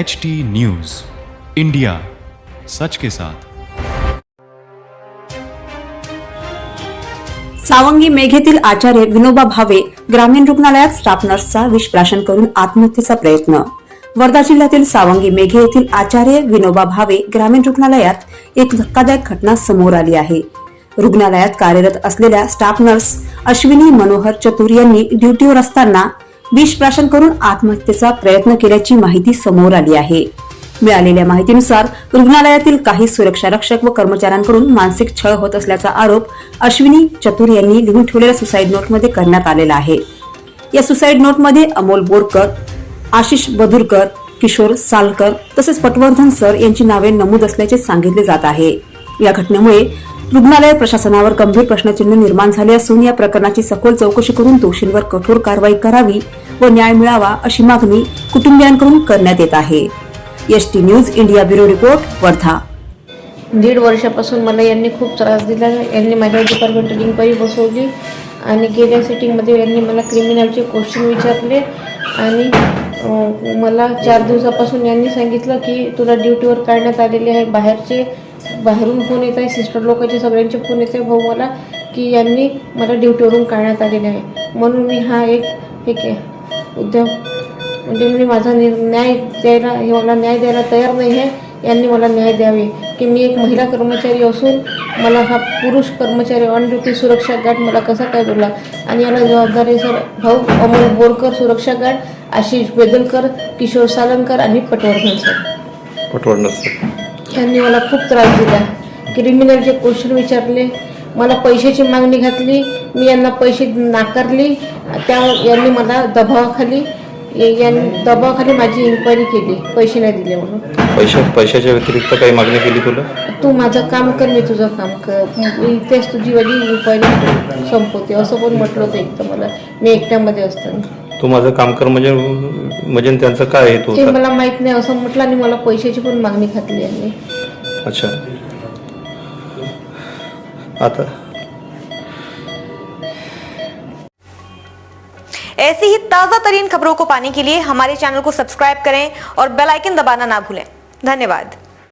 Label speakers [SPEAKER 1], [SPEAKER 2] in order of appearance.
[SPEAKER 1] HT news India, सच के साथ।
[SPEAKER 2] सावंगी मेघेतील आचार्य विनोबा भावे ग्रामीण रुग्णालयात स्टाफ नर्सचा विषप्राशन करून आत्महत्येचा प्रयत्न। वर्धा जिल्ह्यातील सावंगी मेघे येथील आचार्य विनोबा भावे ग्रामीण रुग्णालयात एक धक्कादायक घटना समोर आली आहे। रुग्णालयात कार्यरत असलेल्या स्टाफ नर्स अश्विनी मनोहर चतुर यांनी ड्युटीवर असताना विषप्राशन करून आत्महत्येचा प्रयत्न केल्याची माहिती समोर आली आहे। मिळालेल्या माहितीनुसार रुग्णालयातील काही सुरक्षा रक्षक व कर्मचाऱ्यांकडून मानसिक छळ होत असल्याचा आरोप अश्विनी चतुर यांनी लिहून ठेवलेल्या सुसाईड नोटमध्ये करण्यात आलेला आहे। या सुसाईड नोटमध्ये अमोल बोरकर, आशिष बधुरकर, किशोर सालकर तसेच पटवर्धन सर यांची नावे नमूद असल्याचे सांगितले जात आहे। या घटनेमुळे रुग्णालय प्रशासनावर गंभीर प्रश्नचिन्ह निर्माण झाले असून या प्रकरणाची सखोल चौकशी करून दोषींवर कठोर कारवाई करावी व न्याय मिळावा अशी मागणी कुटुंबियांकडून करण्यात येत आहे। HT news India bureau report, Wardha.
[SPEAKER 3] 1.5 वर्षापासून मला यांनी खूप त्रास दिला। यांनी माझ्या डिपार्टमेंटल इन्क्वायरी बसवली आणि गेल्या सिटिंगमध्ये यांनी मला क्रिमिनलचे क्वेश्चन विचारले आणि मला 4 दिवसापासून यांनी सांगितलं की तुला ड्युटीवर काढण्यात आलेले आहे। बाहेरून फोन येत आहे, सिस्टर लोकांचे सगळ्यांचे फोन येत आहे भाऊ मला की यांनी मला ड्युटीवरून काढण्यात आलेले आहे। म्हणून मी हा एक उद्योग म्हणजे मी माझा न्याय द्यायला, हे मला न्याय द्यायला तयार नाही आहे। यांनी मला न्याय द्यावे की मी एक महिला कर्मचारी असून मला हा पुरुष कर्मचारी ऑन ड्युटी सुरक्षा गार्ड मला कसा काय बोलला आणि याला जबाबदारी सर भाऊ अमोल बोरकर सुरक्षा गार्ड, आशिष बेदलकर, किशोर सालंकर आणि पटवर्धन सर यांनी मला खूप त्रास दिला। क्रिमिनलचे क्वेश्चन विचारले, मला पैशाची मागणी घातली, मी यांना पैसे नाकारली। यांनी मला दबावाखाली माझी इन्क्वायरी केली, पैसे नाही दिले म्हणून।
[SPEAKER 4] पैशाच्या व्यतिरिक्त काही मागणी केली तुला? तू
[SPEAKER 3] माझं काम कर, मी तुझं काम कर, मी तेच तुझी वाली इन्क्वायरी संपवते असं पण म्हटलं होतं एकदा मला, मी एकट्यामध्ये असताना।
[SPEAKER 4] तू माझं काम कर म्हणजे त्यांचं काय आहे
[SPEAKER 3] ते मला माहित नाही असं म्हटलं आणि मला पैशाची पण मागणी घातली यांनी।
[SPEAKER 4] अच्छा, आता
[SPEAKER 5] ऐसी ही ताज़ा तरीन खबरों को पाने के लिए हमारे चैनल को सब्सक्राइब करें और बेल आइकन दबाना ना भूलें। धन्यवाद।